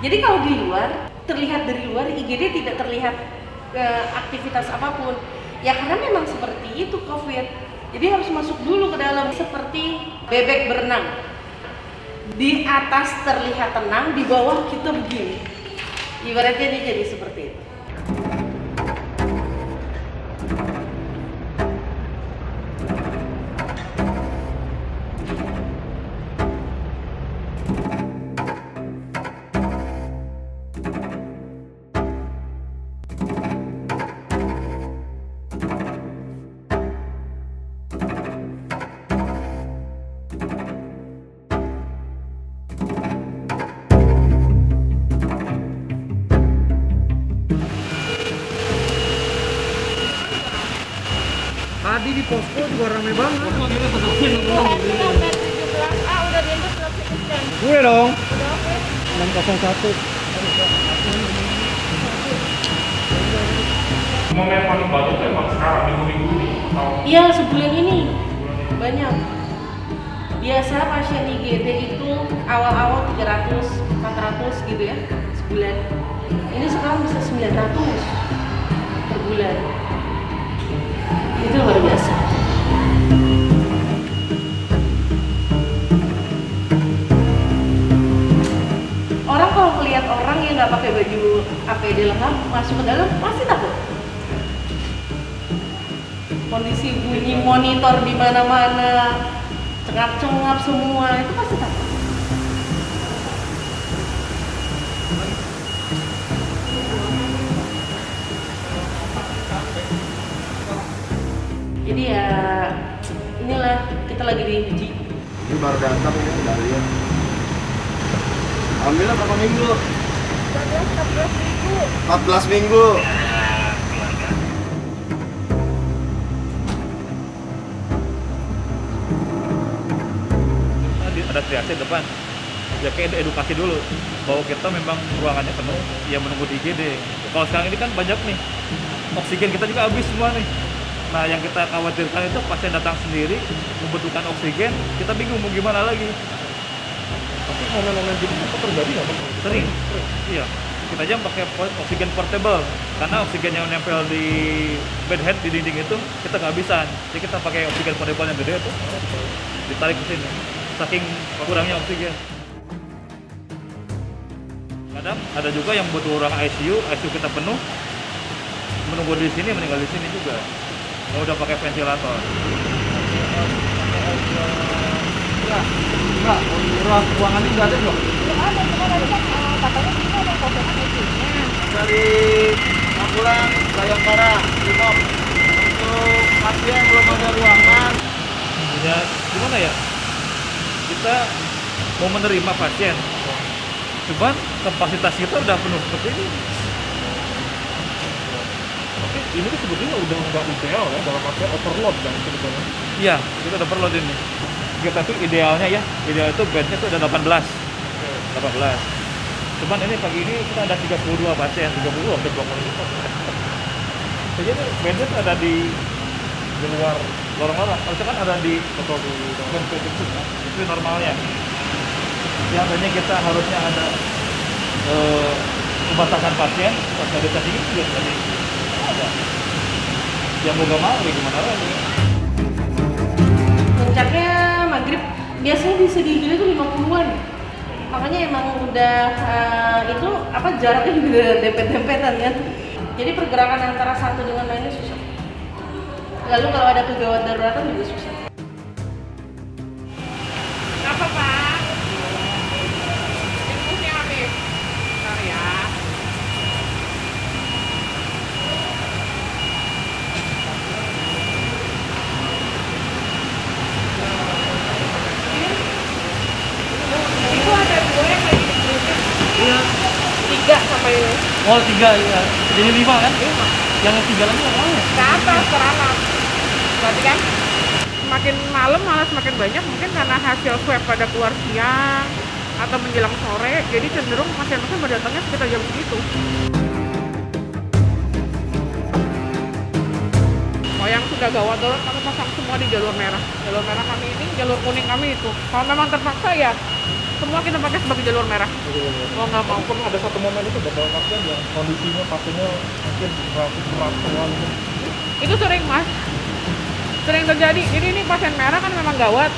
Jadi kalau di luar, terlihat dari luar IGD tidak terlihat aktivitas apapun. Ya karena memang seperti itu COVID. Jadi harus masuk dulu ke dalam seperti bebek berenang. Di atas terlihat tenang, di bawah kita begini. Ibaratnya dia jadi seperti itu. Tadi di posko juga rame banget. Udah diendus belum sekian. Gue dong. Udah oke. 601. Momen paling baru itu emang sekarang minggu-minggu ini atau Iya, sebulan ini banyak. Biasa pasien IGD itu awal-awal 300, 400 gitu ya sebulan. Ini sekarang bisa 900 per bulan. Itu luar biasa. Orang kalau melihat orang yang nggak pakai baju APD lengkap masuk ke dalam pasti takut. Kondisi bunyi monitor di mana-mana, cengap-cengap semua, itu pasti takut. Jadi ya inilah kita lagi diuji. Ini baru datang ini dari ya. Alhamdulillah berapa minggu? 14 ribu. 14 minggu. Ada triase depan, ya kayak edukasi dulu bahwa kita memang ruangannya penuh, ya menunggu di IGD. Kalau sekarang ini kan banyak nih, oksigen kita juga habis semua nih. Nah yang kita khawatirkan itu pasien datang sendiri membutuhkan oksigen, kita bingung mau gimana lagi. tapi momen-momen gitu itu terjadi nggak Bang? Sering, iya. Kita aja pakai oksigen portable karena oksigen yang nempel di bedhead di dinding itu kita kehabisan. Jadi kita pakai oksigen portable yang gede itu, ditarik ke sini. Saking kurangnya oksigen. Kadang ada juga yang butuh ruang ICU kita penuh, menunggu di sini, meninggal di sini juga. Kalau udah pakai ventilator. Enggak, ruangan ini nggak ada dong. Belum ada, cuma tadi kan katanya kita ada kosongan isinya. Dari ambulan Bayangkara, Brimob. Untuk pasien belum ada ruangan. Ya, gimana ya? Kita mau menerima pasien, cuman kapasitas kita udah penuh seperti ini. Tapi ini tuh sebetulnya udah nggak ideal ya, dalam artian overload kan sebetulnya. Iya, kita udah perlu ini. Kita tuh idealnya ya, ideal itu bednya tuh ada 18. Cuman ini pagi ini kita ada 32 pasien, 30 hampir 20 lipat. Jadi bednya tuh ada di luar lorong-lorong. Harusnya kan ada di itu kan, itu normalnya. Biasanya kita harusnya ada pembatasan pasien, sosialisasi itu juga tadi ada. Yang mau gak mau, gimana lagi? Puncaknya maghrib, biasanya di segini tuh 50-an. Makanya emang udah itu apa jaraknya juga dempet-dempetan kan. Jadi pergerakan antara satu dengan lainnya susah. Lalu kalau ada kegawat daruratan juga susah. Apa Pak? Infusnya habis. Bentar ya. Itu ada 2 yang lagi dikirim. Iya. 3 sampai Oh 3 ya. Jadi 5 kan? 5. Yang 3 lagi yang mana? ke atas teranak. Berarti kan semakin malam malah semakin banyak, mungkin karena hasil swab pada keluar siang atau menjelang sore, jadi cenderung pasien-pasien berdatangnya sekitar jam segitu. Kalau yang sudah gawat darurat kami pasang semua di jalur merah. Jalur merah kami ini, jalur kuning kami itu. Kalau memang terpaksa ya semua kita pakai sebagai jalur merah. Mau nggak mau. Pernah ada satu momen itu dalam artian yang kondisinya pasiennya mungkin berat semua gitu. Itu sering mas, sering terjadi. Jadi ini pasien merah kan memang gawat.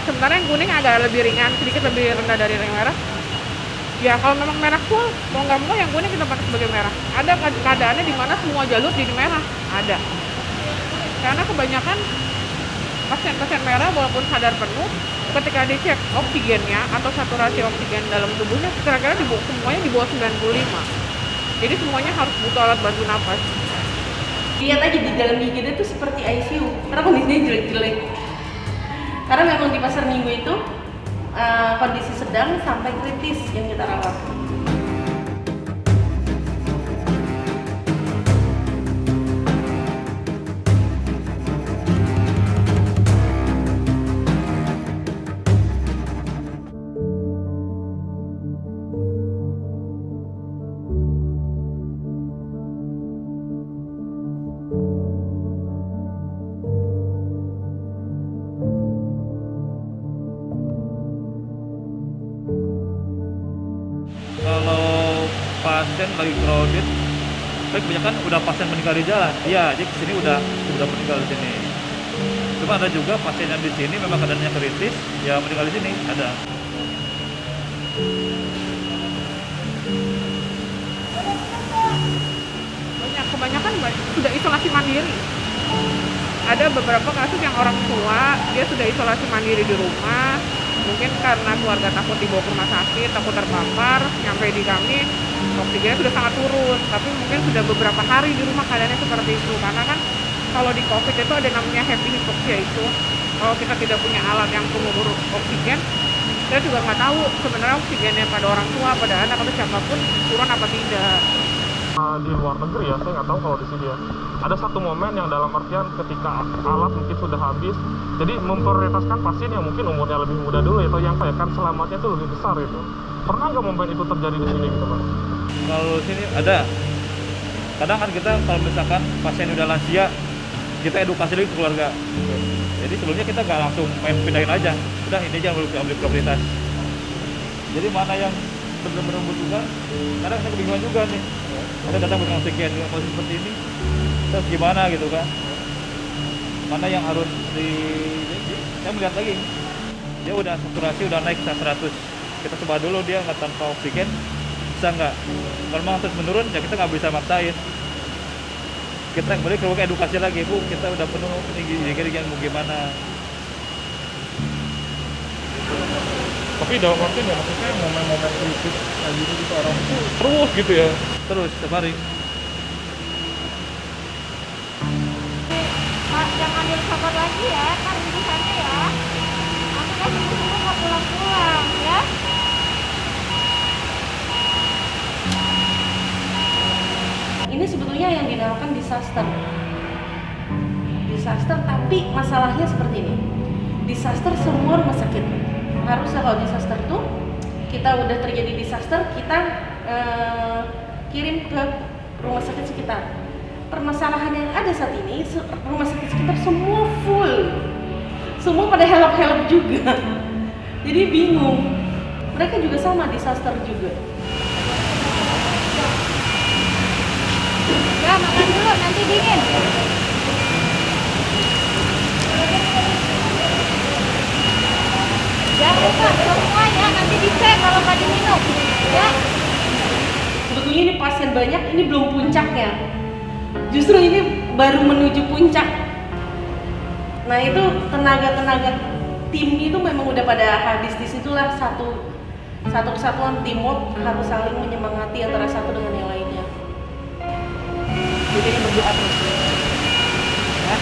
Sebenarnya yang kuning agak lebih ringan, sedikit lebih rendah dari yang merah. Ya kalau memang merah full, mau nggak mau yang kuning kita pakai sebagai merah. Ada keadaannya di mana semua jalur jadi merah, ada. Karena kebanyakan pasien-pasien merah walaupun sadar penuh, ketika dicek oksigennya atau saturasi oksigen dalam tubuhnya kira-kira semuanya di bawah 95. Jadi semuanya harus butuh alat bantu nafas. Lihat aja di dalam IGD itu seperti ICU, karena kondisinya jelek-jelek. Karena memang di pasar minggu itu kondisi sedang sampai kritis yang kita rawat. Kalau pasien lagi crowded, tapi kebanyakan udah pasien meninggal di jalan. Iya, jadi kesini udah meninggal di sini. Cuma ada juga pasien yang di sini memang keadaannya kritis, ya meninggal di sini ada. Kebanyakan sudah isolasi mandiri. Ada beberapa kasus yang orang tua dia sudah isolasi mandiri di rumah, mungkin karena keluarga takut dibawa ke rumah sakit, takut terpapar, nyampe di kami oksigennya sudah sangat turun, tapi mungkin sudah beberapa hari di rumah keadaannya seperti itu. Karena kan kalau di COVID itu ada namanya happy hypoxia itu, kalau kita tidak punya alat yang pengukur oksigen, kita juga nggak tahu sebenarnya oksigennya pada orang tua, pada anak atau siapapun turun apa tidak. Di luar negeri ya, saya nggak tahu kalau di sini ya. Ada satu momen yang dalam artian ketika alat mungkin sudah habis, jadi memprioritaskan pasien yang mungkin umurnya lebih muda dulu atau yang kan selamatnya itu lebih besar itu. Pernah nggak momen itu terjadi di sini gitu Pak? Kalau sini ada. Kadang kan kita kalau misalkan pasien udah lansia, kita edukasi dulu ke keluarga. Jadi sebelumnya kita nggak langsung main pindahin aja. Udah ini aja yang ambil prioritas. Jadi mana yang benar-benar membutuhkan, kadang kita kebingungan juga nih. Ada datang dengan oksigen dengan kondisi seperti ini, terus gimana gitu kan? Mana yang harus saya melihat lagi, dia udah saturasi udah naik 100, kita coba dulu dia nggak tanpa oksigen, bisa nggak? Kalau memang terus menurun, ya kita nggak bisa maksain. Kita kembali ke ruang edukasi lagi, Bu, kita udah penuh, ini gini mau gimana? Tapi dalam artian ya maksudnya momen-momen kritis kayak gitu orang itu terus gitu ya. Terus setiap hari. Pak, jangan sabar lagi ya, kan urusannya ya. Nanti kan sembuh-sembuh nggak pulang-pulang ya. Ini sebetulnya yang dinamakan disaster. Disaster, tapi masalahnya seperti ini. Disaster semua rumah sakit. Harusnya kalau disaster tuh kita udah terjadi disaster, kita kirim ke rumah sakit sekitar. permasalahan yang ada saat ini, rumah sakit sekitar semua full, semua pada help juga. Jadi bingung. Mereka juga sama, disaster juga. Ya, makan dulu, nanti dingin. Jangan lupa semua ya, nanti dicek kalau nggak diminum. Ya. Sebetulnya ini pasien banyak, ini belum puncaknya. Justru ini baru menuju puncak. Nah itu tenaga tim itu memang udah pada habis. Disitulah satu kesatuan teamwork harus saling menyemangati antara satu dengan yang lainnya. Jadi ini berdoa terus ya,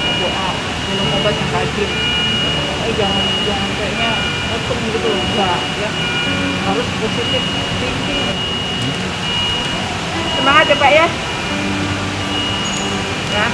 berdoa, minum obat yang rajin. Jangan kayaknya otom gitu loh, enggak ya, harus positif thinking. Semangat ya Pak ya. Ya.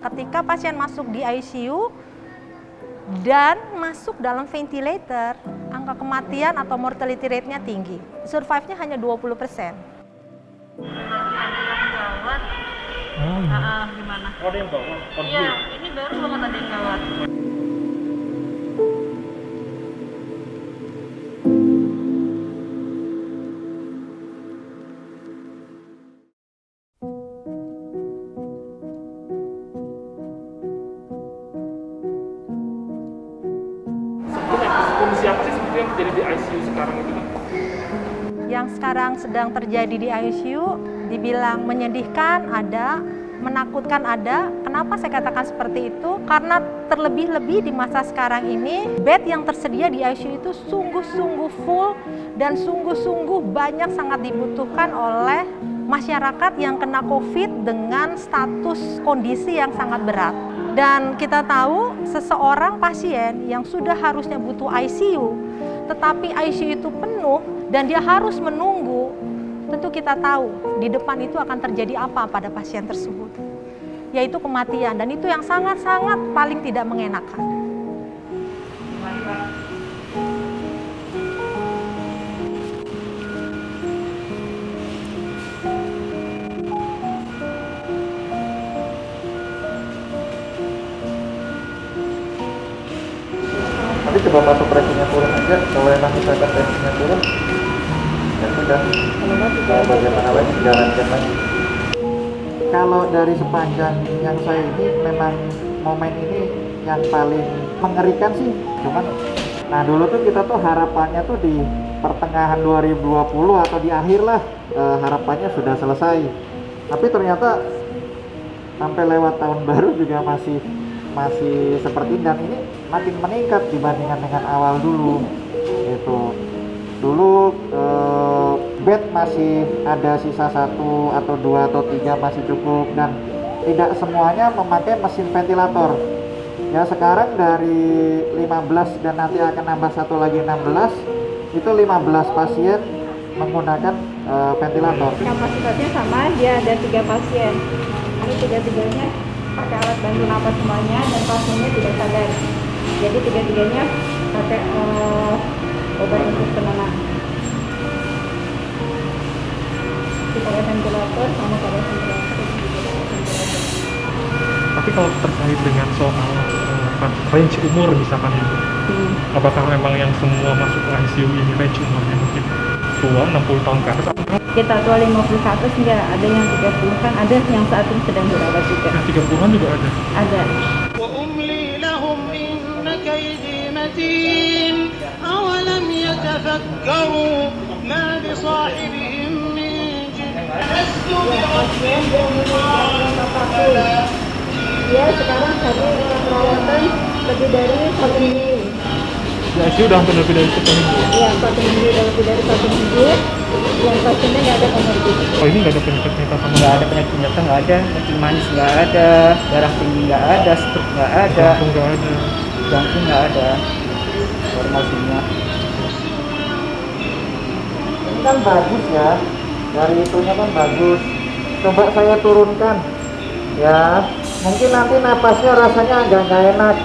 Ketika pasien masuk di ICU dan masuk dalam ventilator, angka kematian atau mortality rate-nya tinggi. Survive-nya hanya 20%. Gimana? Oh, ada yang bawa? Iya, ini baru banget ada yang gawat. Kondisi apa sih sebenarnya yang terjadi di ICU sekarang itu? Yang sekarang sedang terjadi di ICU dibilang menyedihkan ada, menakutkan ada. Kenapa saya katakan seperti itu? Karena terlebih-lebih di masa sekarang ini, bed yang tersedia di ICU itu sungguh-sungguh full dan sungguh-sungguh banyak sangat dibutuhkan oleh masyarakat yang kena COVID dengan status kondisi yang sangat berat. Dan kita tahu seseorang pasien yang sudah harusnya butuh ICU, tetapi ICU itu penuh dan dia harus menunggu, tentu kita tahu di depan itu akan terjadi apa pada pasien tersebut, yaitu kematian, dan itu yang sangat-sangat paling tidak mengenakan. Nanti coba masuk pressingnya turun aja, kalau emang misalkan pressingnya turun ya sudah, bagaimana lagi jalankan lagi. Kalau dari sepanjang yang saya ini memang momen ini yang paling mengerikan sih, cuman nah dulu tuh kita tuh harapannya tuh di pertengahan 2020 atau di akhir lah harapannya sudah selesai, tapi ternyata sampai lewat tahun baru juga masih seperti ini, dan ini makin meningkat dibandingkan dengan awal dulu gitu. Dulu bed masih ada sisa 1 atau 2 atau 3 masih cukup, dan tidak semuanya memakai mesin ventilator. Ya, sekarang dari 15 dan nanti akan nambah satu lagi 16, itu 15 pasien menggunakan ventilator. Kapasitasnya sama, dia ada 3 pasien. Ini 3-tiganya pakai alat bantu napas semuanya dan pasiennya tidak sadar. Jadi 3-tiganya pakai obat untuk penenang. Kita pakai ventilator sama pakai ventilator. Tapi kalau terkait dengan soal range umur misalkan itu, apakah memang yang semua masuk ke ICU ini range umurnya mungkin tua 60 tahun ke atas? Kita tua 50 ke atas enggak, ada yang 30 kan, ada yang saat ini sedang dirawat juga. Yang 30-an juga ada? Ada. وأملي لهم إن كيدي متين أولم يتفكروا ما بصاحبهم من جنة لست بربكم Dia sekarang tadi perawatan lebih dari 1 minggu. Di ICU udah hampir lebih dari 1 minggu. Iya, 1 minggu, udah lebih dari 1 minggu. Yang pasiennya nggak ada komorbid. Oh, ini nggak ada penyakit penyerta sama Nggak ada penyakit penyerta, nggak ada, kencing manis nggak ada, darah tinggi nggak ada, stroke nggak ada, jantung nggak ada. jantung nggak ada, normal semua. Ini kan bagus ya, dari itunya kan bagus. Coba saya turunkan, ya. Mungkin nanti napasnya rasanya agak nggak enak,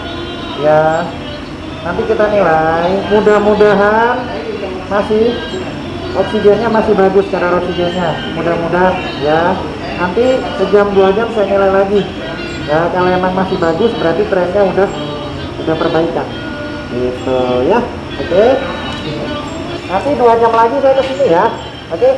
ya. Nanti kita nilai. Mudah-mudahan masih oksigennya masih bagus, kadar oksigennya. Mudah-mudahan, ya. Nanti sejam 2 jam saya nilai lagi. Ya, kalau emang masih bagus, berarti trennya udah perbaikan. Gitu ya, oke. Nanti 2 jam lagi saya kesini ya, oke.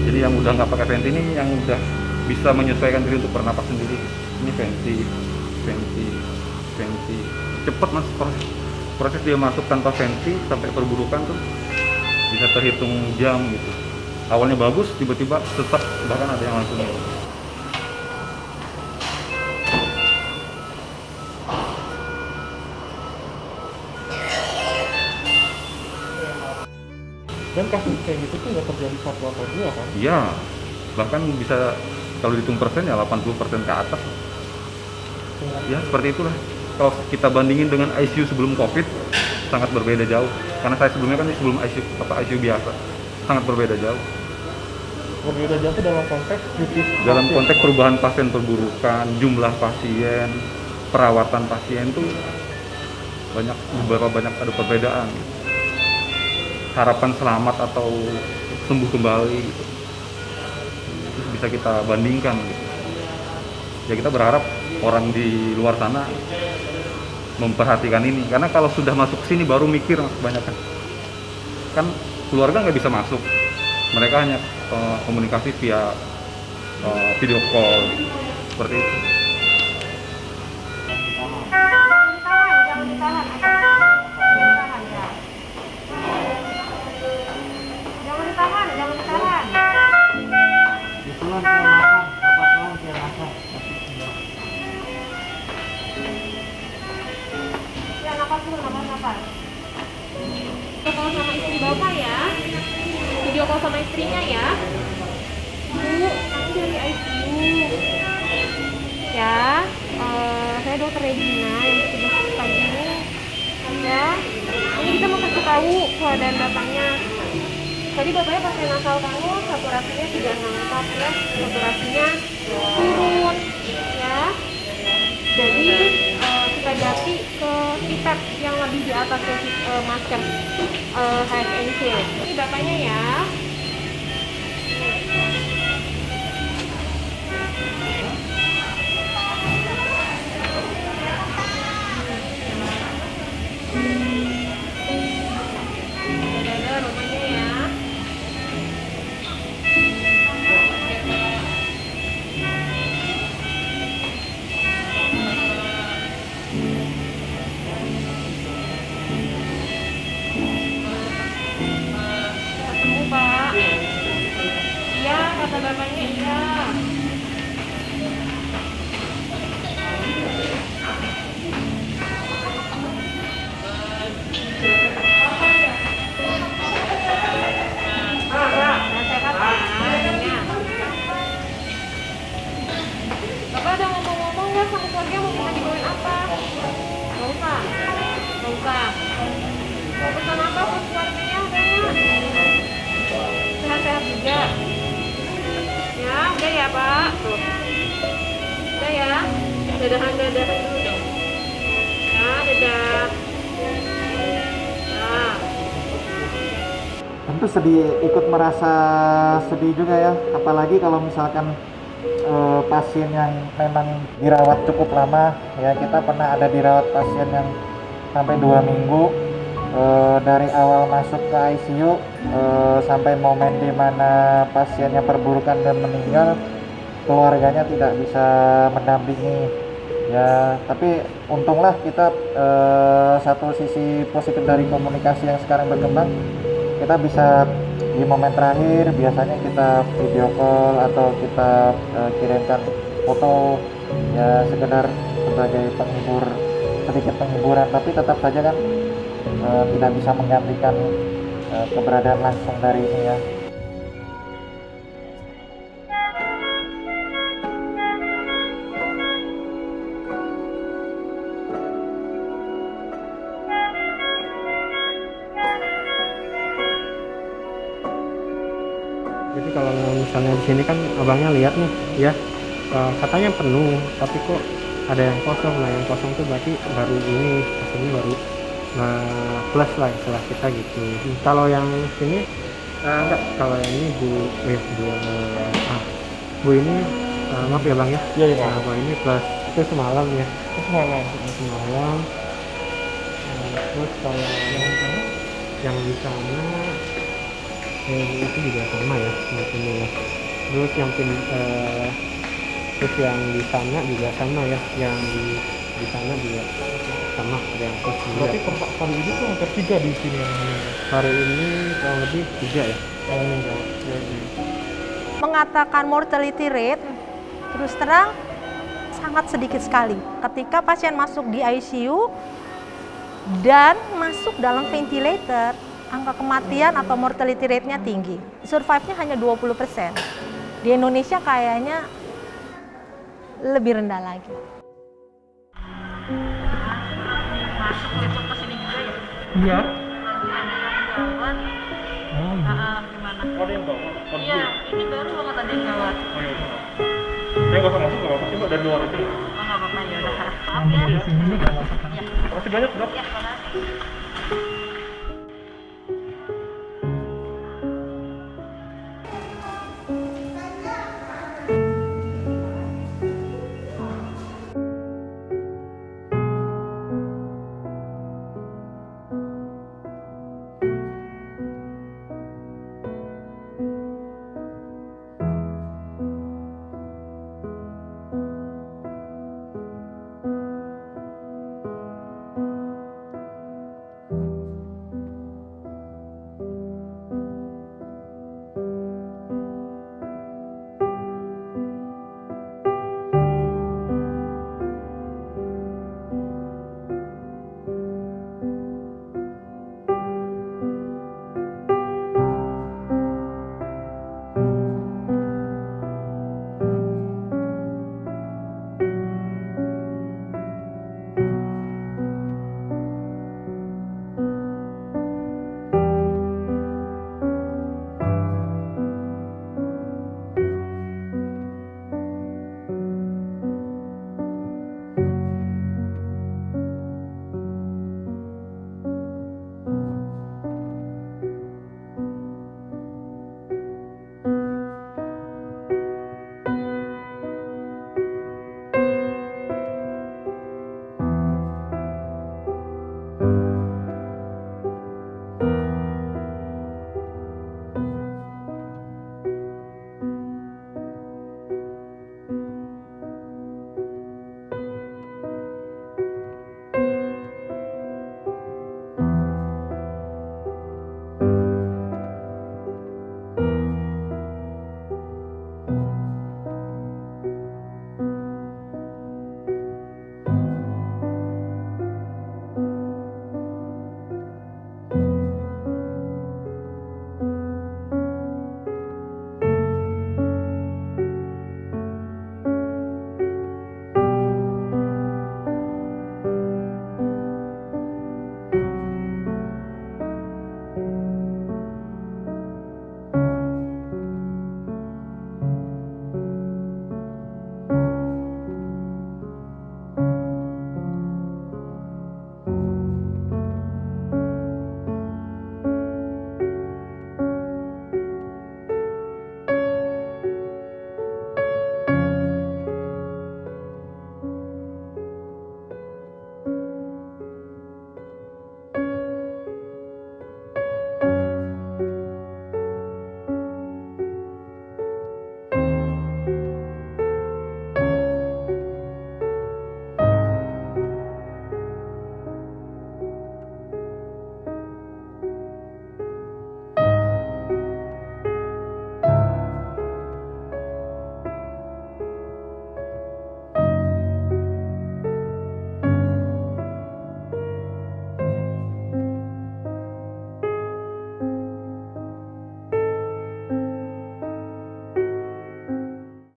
Jadi yang udah nggak pakai venti ini yang udah bisa menyesuaikan diri untuk bernapas sendiri. Ini venti. Cepet mas proses dia masuk tanpa venti sampai perburukan tuh bisa terhitung jam gitu. Awalnya bagus, tiba-tiba sesak, bahkan ada yang langsung Dan kasus kayak gitu tuh nggak terjadi 1 atau 2 kan? Iya, bahkan bisa kalau dihitung persen ya 80% ke atas. Ya seperti itulah. Kalau kita bandingin dengan ICU sebelum COVID, sangat berbeda jauh. Karena saya sebelumnya kan sebelum ICU biasa, sangat berbeda jauh. Berbeda jauh dalam konteks kritis. Dalam konteks perubahan pasien, perburukan, jumlah pasien, perawatan pasien tuh beberapa banyak ada perbedaan. Harapan selamat atau sembuh kembali gitu. Terus bisa kita bandingkan gitu. Ya kita berharap orang di luar sana memperhatikan ini, karena kalau sudah masuk sini baru mikir kebanyakan kan keluarga nggak bisa masuk, mereka hanya komunikasi via video call gitu. Seperti itu. Jangan ditahan. Pelan saya makan, Bapak pelan saya makan. Ya, napas dulu, napas. Video call sama istri Bapak ya. Video call sama istrinya ya. Bu, kami dari ICU. Ya, saya Dokter Regina yang tugas pagi ini. Ya, ini kita mau kasih tahu keadaan bapaknya. Tadi bapaknya pakai nasal kamu, saturasinya tidak nangkap ya, saturasinya turun ya. Jadi kita ganti ke pipet yang lebih di atas masker HFNC. Ini bapaknya ya. kata bapaknya iya. Bapak ada ngomong-ngomong nggak sama keluarga mau kita dibawain apa? Nggak usah. Nggak usah. Mau pesan apa buat keluarganya udah nggak? Sehat-sehat juga. Ya, udah ya Pak. Tuh. Udah ya. Dadahan dulu dong. Ya, dadah. Nah. Tentu ikut merasa sedih juga ya, apalagi kalau misalkan pasien yang memang dirawat cukup lama ya. Kita pernah ada dirawat pasien yang sampai 2 minggu, dari awal masuk ke ICU sampai momen dimana pasiennya perburukan dan meninggal, keluarganya tidak bisa mendampingi ya. Tapi untunglah kita, satu sisi positif dari komunikasi yang sekarang berkembang, kita bisa di momen terakhir biasanya kita video call atau kita kirimkan foto ya, sekedar sebagai penghibur, sedikit penghiburan, tapi tetap saja kan tidak bisa menggantikan keberadaan langsung dari ini ya. Jadi kalau misalnya di sini kan abangnya lihat nih ya, katanya penuh tapi kok ada yang kosong. Nah yang kosong tuh berarti baru ini, hasilnya baru plus lah setelah kita gitu. Kalau yang sini enggak, kalau yang ini Bu ini maaf ya bang ya. Iya, iya. Bu ini plus itu semalam ya. Semalam. Terus kalau yang di sana itu juga sama ya macamnya ya. Terus yang terus yang di sana juga sama ya, yang di sana juga sama, ada yang plus juga. Berarti per kali ini tuh hampir 3 di sini yang meninggal. Hari ini kurang lebih 3 ya yang meninggal. Mengatakan mortality rate terus terang sangat sedikit sekali ketika pasien masuk di ICU dan masuk dalam ventilator. Angka kematian atau mortality rate-nya tinggi. Survive-nya hanya 20%. Di Indonesia kayaknya lebih rendah lagi. Masuk besok ke sini juga ya? Iya. Gawat. Gimana? Ada yang bawa? Iya, ini baru banget ada yang gawat. Oh iya. Saya nggak usah masuk, nggak apa-apa sih Mbak, dari luar itu. Oh nggak apa-apa ya udah. Maaf ya. Terima kasih banyak Mbak. Ya, makasih.